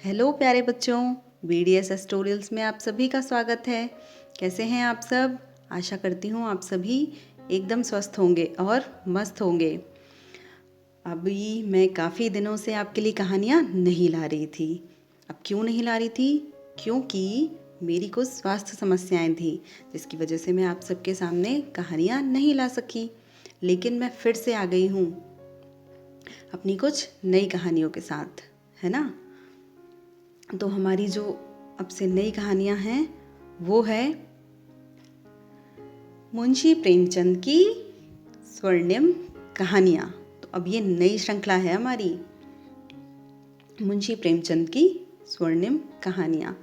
Hello प्यारे बच्चों, BDS tutorials में आप सभी का स्वागत है। कैसे हैं आप सब? आशा करती हूँ आप सभी एकदम स्वस्थ होंगे और मस्त होंगे। अभी मैं काफ़ी दिनों से आपके लिए कहानियाँ नहीं ला रही थी। अब क्यों नहीं ला रही थी? क्योंकि मेरी कुछ स्वास्थ्य समस्याएं थी, जिसकी वजह से मैं आप सबके सामने कहानियाँ नहीं ला सकी। लेकिन मैं फिर से आ गई हूँ अपनी कुछ नई कहानियों के साथ, है ना। तो हमारी जो अब से नई कहानियाँ हैं वो है मुंशी प्रेमचंद की स्वर्णिम कहानियाँ। तो अब ये नई श्रृंखला है हमारी, मुंशी प्रेमचंद की स्वर्णिम कहानियाँ।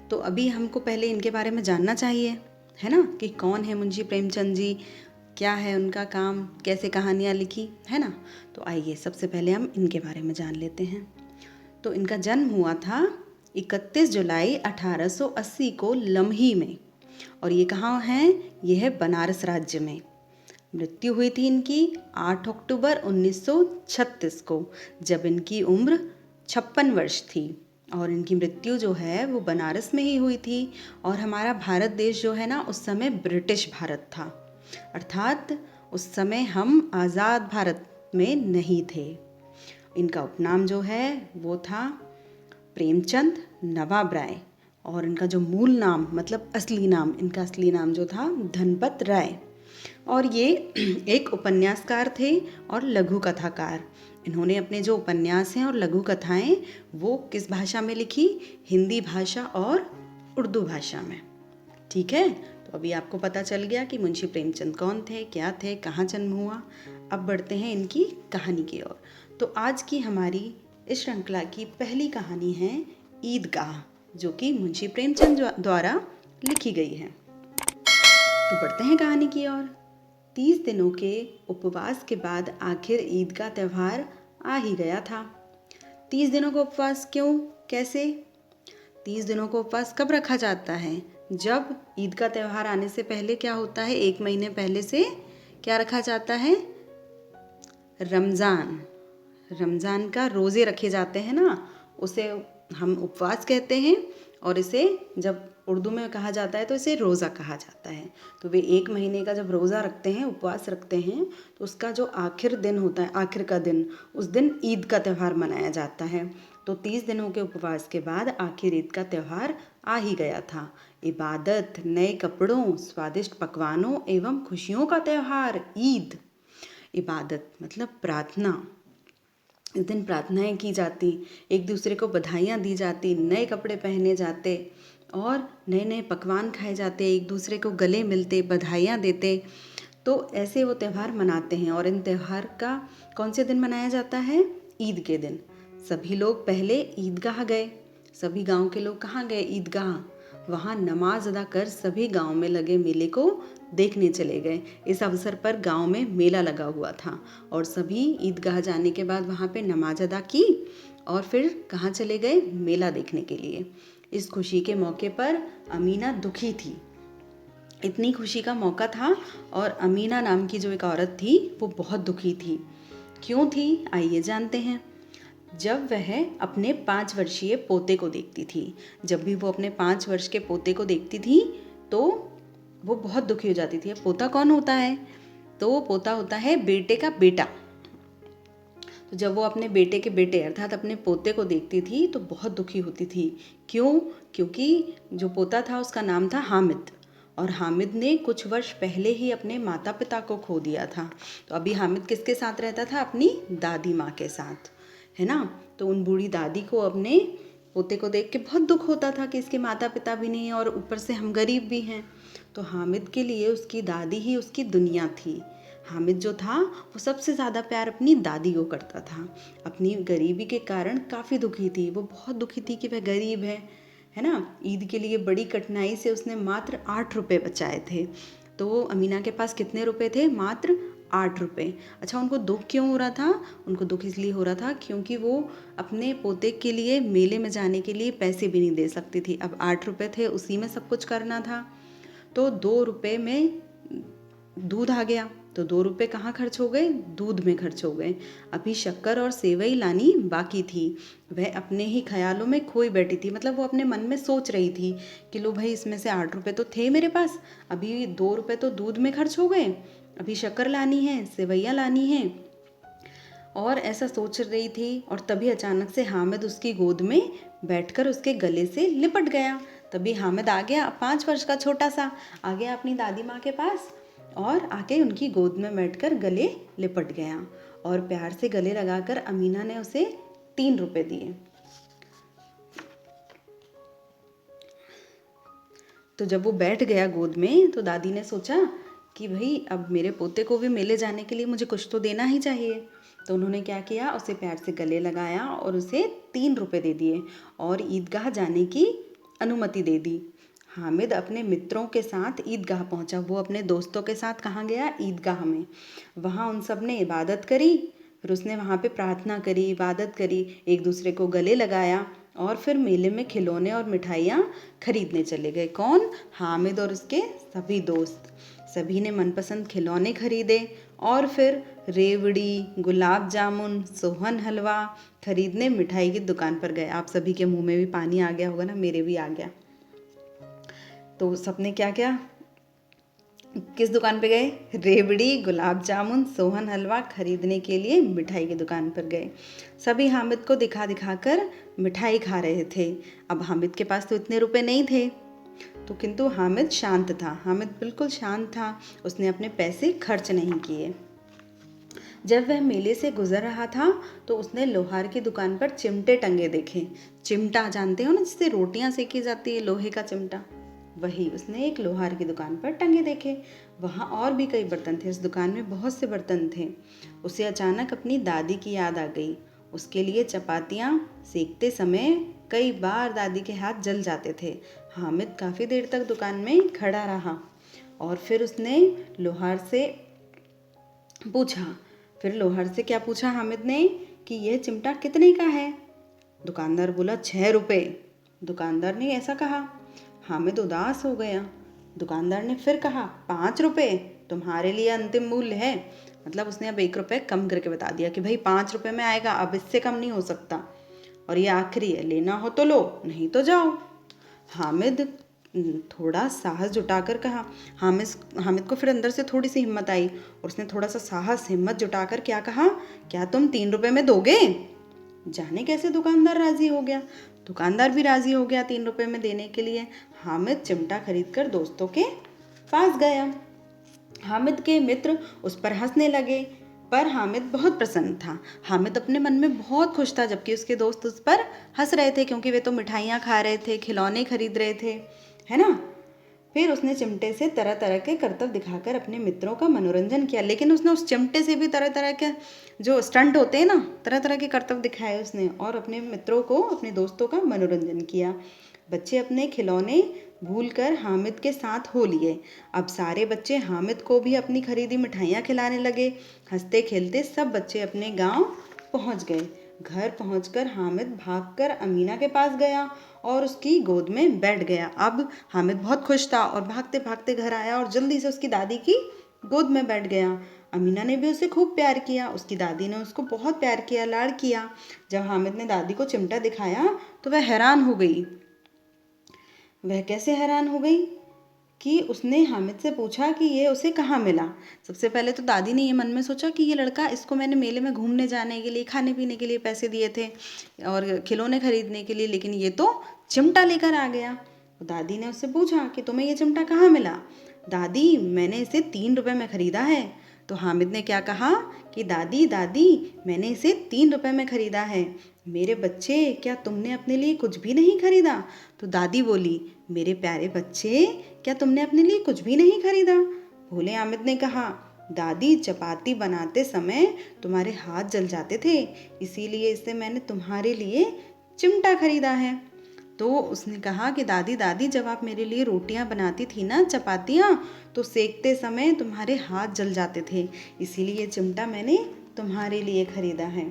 तो अभी हमको पहले इनके बारे में जानना चाहिए, है ना, कि कौन है मुंशी प्रेमचंद जी, क्या है उनका काम, कैसे कहानियाँ लिखी, है ना। तो आइए सबसे पहले हम इनके बारे में जान लेते हैं। तो इनका जन्म हुआ था 31 जुलाई 1880 को लम्ही में, और ये कहाँ है? ये है बनारस राज्य में। मृत्यु हुई थी इनकी 8 अक्टूबर 1936 को, जब इनकी उम्र 56 वर्ष थी। और इनकी मृत्यु जो है वो बनारस में ही हुई थी। और हमारा भारत देश जो है ना, उस समय ब्रिटिश भारत था, अर्थात उस समय हम आज़ाद भारत में नहीं थे। इनका उपनाम जो है वो था प्रेमचंद नवाब राय, और इनका जो मूल नाम मतलब असली नाम, इनका असली नाम जो था धनपत राय। और ये एक उपन्यासकार थे और लघु कथाकार। इन्होंने अपने जो उपन्यास हैं और लघु कथाएं वो किस भाषा में लिखी? हिंदी भाषा और उर्दू भाषा में। ठीक है, तो अभी आपको पता चल गया कि मुंशी प्रेमचंद कौन थे, क्या थे, कहाँ जन्म हुआ। अब बढ़ते हैं इनकी कहानी की ओर। तो आज की हमारी इस श्रृंखला की पहली कहानी है ईदगाह, जो कि मुंशी प्रेमचंद द्वारा लिखी गई है। तो बढ़ते हैं कहानी की ओर। 30 दिनों के उपवास के बाद आखिर ईद का त्यौहार आ ही गया था। 30 दिनों का उपवास क्यों, कैसे? 30 दिनों का उपवास कब रखा जाता है? जब ईद का त्यौहार आने से पहले क्या होता है, 1 महीने पहले से क्या रखा जाता है? रमज़ान का रोज़े रखे जाते हैं ना, उसे हम उपवास कहते हैं। और इसे जब उर्दू में कहा जाता है तो इसे रोज़ा कहा जाता है। तो वे 1 महीने का जब रोज़ा रखते हैं, उपवास रखते हैं, तो उसका जो आखिर दिन होता है, आखिर का दिन, उस दिन ईद का त्यौहार मनाया जाता है। तो 30 दिनों के उपवास के बाद आखिर ईद का त्यौहार आ ही गया था। इबादत, नए कपड़ों, स्वादिष्ट पकवानों एवं खुशियों का त्यौहार ईद। इबादत मतलब प्रार्थना। इस दिन प्रार्थनाएं की जाती, एक दूसरे को बधाइयाँ दी जाती, नए कपड़े पहने जाते और नए नए पकवान खाए जाते, एक दूसरे को गले मिलते, बधाइयाँ देते। तो ऐसे वो त्यौहार मनाते हैं। और इन त्यौहार का कौन से दिन मनाया जाता है? ईद के दिन। सभी लोग पहले ईदगाह गए। सभी गांव के लोग कहाँ गए? ईदगाह। वहाँ नमाज अदा कर सभी गांव में लगे मेले को देखने चले गए। इस अवसर पर गांव में मेला लगा हुआ था और सभी ईदगाह जाने के बाद वहाँ पे नमाज अदा की और फिर कहाँ चले गए? मेला देखने के लिए। इस खुशी के मौके पर अमीना दुखी थी। इतनी खुशी का मौका था और अमीना नाम की जो एक औरत थी वो बहुत दुखी थी। क्यों थी? आइए जानते हैं। जब वह अपने 5 वर्षीय पोते को देखती थी, जब भी वो अपने 5 वर्ष के पोते को देखती थी तो वो बहुत दुखी हो जाती थी। पोता कौन होता है? तो पोता होता है बेटे का बेटा। तो जब वो अपने बेटे के बेटे अर्थात अपने पोते को देखती थी तो बहुत दुखी होती थी। क्यों? क्योंकि जो पोता था उसका नाम था हामिद, और हामिद ने कुछ वर्ष पहले ही अपने माता पिता को खो दिया था। तो अभी हामिद किसके साथ रहता था? अपनी दादी माँ के साथ, है ना। तो उन बूढ़ी दादी को अपने पोते को देख के बहुत दुख होता था कि इसके माता पिता भी नहीं है और ऊपर से हम गरीब भी हैं। तो हामिद के लिए उसकी दादी ही उसकी दुनिया थी। हामिद जो था वो सबसे ज़्यादा प्यार अपनी दादी को करता था। अपनी गरीबी के कारण काफ़ी दुखी थी, वो बहुत दुखी थी कि वह गरीब है ना। ईद के लिए बड़ी कठिनाई से उसने मात्र 8 रुपये बचाए थे। तो अमीना के पास कितने रुपए थे? मात्र 8 रुपये। अच्छा, उनको दुख क्यों हो रहा था? उनको दुख इसलिए हो रहा था क्योंकि वो अपने पोते के लिए मेले में जाने के लिए पैसे भी नहीं दे सकती थी। अब 8 रुपये थे, उसी में सब कुछ करना था। तो 2 रुपये में दूध आ गया तो 2 रुपये कहाँ खर्च हो गए? दूध में खर्च हो गए। अभी शक्कर और सेवई लानी बाकी थी। वह अपने ही ख्यालों में खोई बैठी थी, मतलब वो अपने मन में सोच रही थी कि लो भाई, इसमें से 8 रुपये तो थे मेरे पास, अभी 2 रुपये तो दूध में खर्च हो गए, अभी शक्कर लानी है, सेवैयाँ लानी है। और ऐसा सोच रही थी और तभी अचानक से हामिद उसकी गोद में बैठकर उसके गले से लिपट गया। तभी हामिद आ गया, 5 वर्ष का छोटा सा, आ गया अपनी दादी माँ के पास और आके उनकी गोद में बैठकर गले लिपट गया और प्यार से गले लगाकर अमीना ने उसे 3 रुपए दिए। तो जब वो बैठ गया गोद में तो दादी ने सोचा कि भाई अब मेरे पोते को भी मेले जाने के लिए मुझे कुछ तो देना ही चाहिए। तो उन्होंने क्या किया, उसे प्यार से गले लगाया और उसे 3 रुपए दे दिए और ईदगाह जाने की अनुमति दे दी। हामिद अपने मित्रों के साथ ईदगाह पहुंचा। वो अपने दोस्तों के साथ कहाँ गया? ईदगाह में। वहाँ उन सब ने इबादत करी, फिर उसने वहाँ पे प्रार्थना करी, इबादत करी, एक दूसरे को गले लगाया और फिर मेले में खिलौने और मिठाइयाँ खरीदने चले गए। कौन? हामिद और उसके सभी दोस्त। सभी ने मनपसंद खिलौने खरीदे और फिर रेवड़ी, गुलाब जामुन, सोहन हलवा खरीदने मिठाई की दुकान पर गए। आप सभी के मुंह में भी पानी आ गया होगा ना, मेरे भी आ गया। तो सबने क्या किया, किस दुकान पे गए? रेवड़ी, गुलाब जामुन, सोहन हलवा खरीदने के लिए मिठाई की दुकान पर गए। सभी हामिद को दिखा दिखा कर मिठाई खा रहे थे। अब हामिद के पास तो इतने रुपए नहीं थे, तो किंतु हामिद शांत था। हामिद बिल्कुल शांत था, उसने अपने पैसे खर्च नहीं किए। जब वह मेले से गुजर रहा था तो उसने लोहार की दुकान पर चिमटे टंगे देखे। चिमटा जानते हो ना, जिससे रोटियां सेकी जाती है, लोहे का चिमटा, वही उसने एक लोहार की दुकान पर टंगे देखे। वहाँ और भी कई बर्तन थे, इस दुकान में बहुत से बर्तन थे। उसे अचानक अपनी दादी की याद आ गई। उसके लिए चपातियाँ सेकते समय कई बार दादी के हाथ जल जाते थे। हामिद काफ़ी देर तक दुकान में खड़ा रहा और फिर उसने लोहार से पूछा। फिर लोहार से क्या पूछा हामिद ने कि यह चिमटा कितने का है? दुकानदार बोला 6 रुपये। दुकानदार ने ऐसा कहा। हामिद उदास हो गया। दुकानदार ने फिर कहा 5 रुपये तुम्हारे लिए अंतिम मूल्य है। मतलब उसने अब 1 रुपये कम करके बता दिया कि भाई 5 रुपये में आएगा, अब इससे कम नहीं हो सकता और ये आखिरी है, लेना हो तो लो, नहीं तो जाओ। हामिद थोड़ा साहस जुटाकर कहा। हामिद को फिर अंदर से थोड़ी सी हिम्मत आई और उसने थोड़ा सा साहस हिम्मत जुटाकर क्या कहा, क्या तुम 3 रुपये में दोगे? जाने कैसे दुकानदार राजी हो गया। दुकानदार भी राजी हो गया 3 रुपये में देने के लिए। हामिद चिमटा खरीदकर दोस्तों के पास गया। हामिद के मित्र उस पर हंसने लगे, पर हामिद बहुत प्रसन्न था। हामिद अपने मन में बहुत खुश था, जबकि उसके दोस्त उस पर हंस रहे थे क्योंकि वे तो मिठाइयाँ खा रहे थे, खिलौने खरीद रहे थे, है ना। फिर उसने चिमटे से तरह तरह के करतब दिखाकर अपने मित्रों का मनोरंजन किया। लेकिन उसने उस चिमटे से भी तरह तरह के जो स्टंट होते हैं ना, तरह तरह के करतब दिखाए उसने और अपने मित्रों को, अपने दोस्तों का मनोरंजन किया। बच्चे अपने खिलौने भूलकर हामिद के साथ हो लिए। अब सारे बच्चे हामिद को भी अपनी खरीदी मिठाइयाँ खिलाने लगे। हंसते खेलते सब बच्चे अपने गांव पहुंच गए। घर पहुंचकर हामिद भागकर अमीना के पास गया और उसकी गोद में बैठ गया। अब हामिद बहुत खुश था और भागते भागते घर आया और जल्दी से उसकी दादी की गोद में बैठ गया। अमीना ने भी उसे खूब प्यार किया, उसकी दादी ने उसको बहुत प्यार किया, लाड़ किया। जब हामिद ने दादी को चिमटा दिखाया तो वह हैरान हो गई। वह कैसे हैरान हो गई कि उसने हामिद से पूछा कि ये उसे कहाँ मिला। सबसे पहले तो दादी ने ये मन में सोचा कि ये लड़का, इसको मैंने मेले में घूमने जाने के लिए, खाने पीने के लिए पैसे दिए थे और खिलौने खरीदने के लिए, लेकिन ये तो चिमटा लेकर आ गया। तो दादी ने उससे पूछा कि तुम्हें ये चिमटा कहाँ मिला? दादी, मैंने इसे 3 रुपये में ख़रीदा है। तो हामिद ने क्या कहा कि दादी दादी, मैंने इसे 3 रुपये में ख़रीदा है। मेरे बच्चे, क्या तुमने अपने लिए कुछ भी नहीं खरीदा? तो दादी बोली, मेरे प्यारे बच्चे, क्या तुमने अपने लिए कुछ भी नहीं खरीदा? भोले हामिद ने कहा, दादी, चपाती बनाते समय तुम्हारे हाथ जल जाते थे, इसीलिए इसे मैंने तुम्हारे लिए चिमटा खरीदा है। तो उसने कहा कि दादी दादी, जब आप मेरे लिए रोटियां बनाती थी ना, चपातियाँ, तो सेकते समय तुम्हारे हाथ जल जाते थे, इसीलिए चिमटा मैंने तुम्हारे लिए खरीदा है।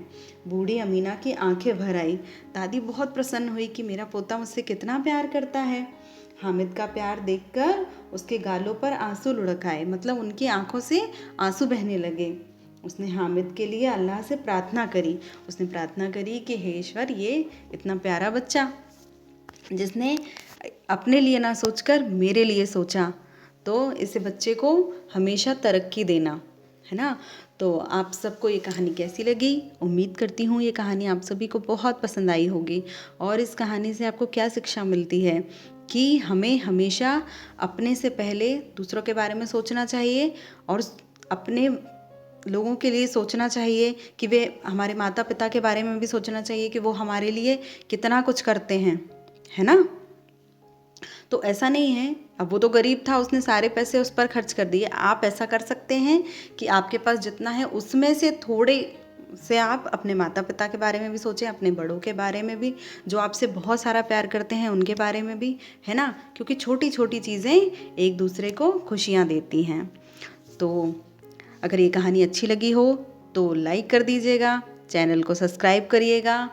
बूढ़ी अमीना की आंखें भर आई। दादी बहुत प्रसन्न हुई कि मेरा पोता मुझसे कितना प्यार करता है। हामिद का प्यार देखकर उसके गालों पर आंसू लुढ़क आए, मतलब उनकी आंखों से आंसू बहने लगे। उसने हामिद के लिए अल्लाह से प्रार्थना करी। उसने प्रार्थना करी कि हे ईश्वर, ये इतना प्यारा बच्चा जिसने अपने लिए ना सोचकर मेरे लिए सोचा, तो इस बच्चे को हमेशा तरक्की देना, है ना। तो आप सबको ये कहानी कैसी लगी? उम्मीद करती हूँ ये कहानी आप सभी को बहुत पसंद आई होगी। और इस कहानी से आपको क्या शिक्षा मिलती है कि हमें हमेशा अपने से पहले दूसरों के बारे में सोचना चाहिए और अपने लोगों के लिए सोचना चाहिए कि वे हमारे माता पिता के बारे में भी सोचना चाहिए कि वो हमारे लिए कितना कुछ करते हैं, है ना। तो ऐसा नहीं है, अब वो तो गरीब था, उसने सारे पैसे उस पर खर्च कर दिए। आप ऐसा कर सकते हैं कि आपके पास जितना है उसमें से थोड़े से आप अपने माता पिता के बारे में भी सोचें, अपने बड़ों के बारे में भी, जो आपसे बहुत सारा प्यार करते हैं उनके बारे में भी, है ना। क्योंकि छोटी छोटी चीज़ें एक दूसरे को खुशियाँ देती हैं। तो अगर ये कहानी अच्छी लगी हो तो लाइक कर दीजिएगा, चैनल को सब्सक्राइब करिएगा,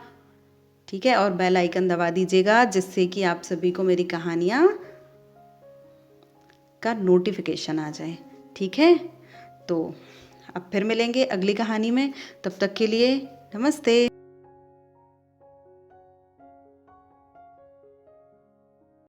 ठीक है, और बेल आइकन दबा दीजिएगा, जिससे कि आप सभी को मेरी कहानियाँ का नोटिफिकेशन आ जाए, ठीक है। तो अब फिर मिलेंगे अगली कहानी में, तब तक के लिए नमस्ते।